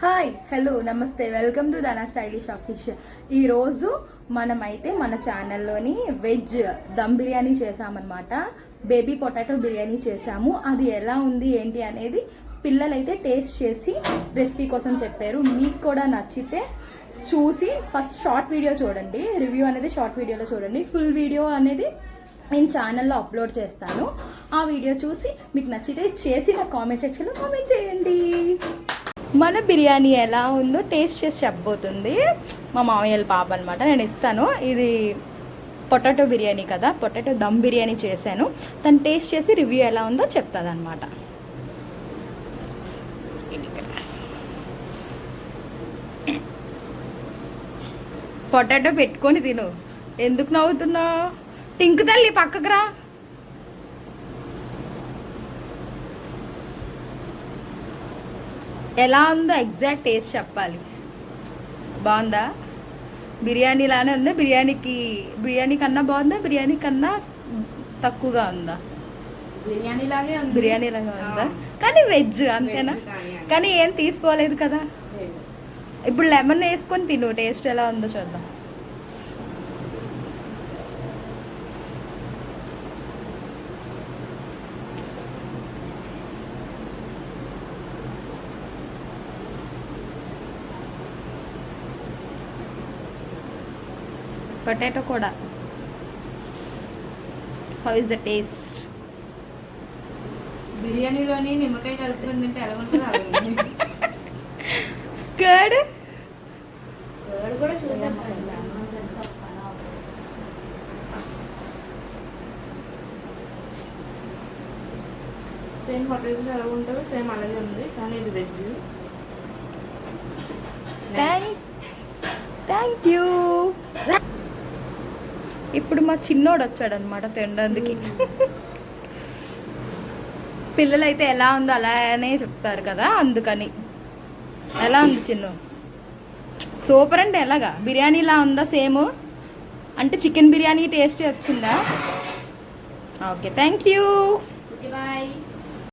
Hi hello నమస్తే welcome to Dhana stylish official. ఈరోజు మనమైతే మన ఛానల్లోని వెజ్ దమ్ బిర్యానీ చేసామన్నమాట. బేబీ పొటాటో బిర్యానీ చేసాము. అది ఎలా ఉంది ఏంటి అనేది పిల్లలైతే టేస్ట్ చేసి రెసిపీ కోసం చెప్పారు. మీకు కూడా నచ్చితే చూసి ఫస్ట్ షార్ట్ వీడియో చూడండి, రివ్యూ అనేది షార్ట్ వీడియోలో చూడండి. ఫుల్ వీడియో అనేది నేను ఛానల్లో అప్లోడ్ చేస్తాను. ఆ వీడియో చూసి మీకు నచ్చితే చేసి నా కామెంట్ సెక్షన్లో కామెంట్ చేయండి. మన బిర్యానీ ఎలా ఉందో టేస్ట్ చేసి చెప్పబోతుంది మా మామయ్యల పాప అనమాట. నేను ఇస్తాను. ఇది పొటాటో బిర్యానీ కదా, పొటాటో దమ్ బిర్యానీ చేశాను. తను టేస్ట్ చేసి రివ్యూ ఎలా ఉందో చెప్తుంది అనమాట. పొటాటో పెట్టుకొని తిను. ఎందుకు నవ్వుతున్నావు? టింకు తల్లి పక్కకు రా. ఎలా ఉందో ఎగ్జాక్ట్ టేస్ట్ చెప్పాలి. బాగుందా? బిర్యానీ లానే ఉందా? బిర్యానీ కన్నా బాగుందా? బిర్యానీ కన్నా తక్కువగా ఉందా? బిర్యానీ లాగే ఉందా? కానీ వెజ్ అంతేనా? కానీ ఏం తీసుకోలేదు కదా. ఇప్పుడు లెమన్ వేసుకొని తిను, టేస్ట్ ఎలా ఉందో చూద్దాం. పొటాటో కూడా హౌ ఇస్ ద టేస్ట్? బిర్యానీలోని నిమ్మకాయ కలుపుకొని తింటే ఎలా ఉంటుంది? కర్డ్ కూడా చూసాం. సేమ్ హోటల్స్లో ఎలా ఉంటుందో సేమ్ అలాగే ఉంది, కానీ ఇది వెజ్. Thank you. ఇప్పుడు మా చిన్నోడు వచ్చాడనమాట తినడానికి. పిల్లలైతే ఎలా ఉందో అలానే చెప్తారు కదా, అందుకని. ఎలా ఉంది చిన్ను? సూపర్ అంటే ఎలాగా? బిర్యానీలా ఉందా సేమ్? అంటే చికెన్ బిర్యానీ టేస్ట్ వచ్చిందా? Okay, thank you. బాయ్.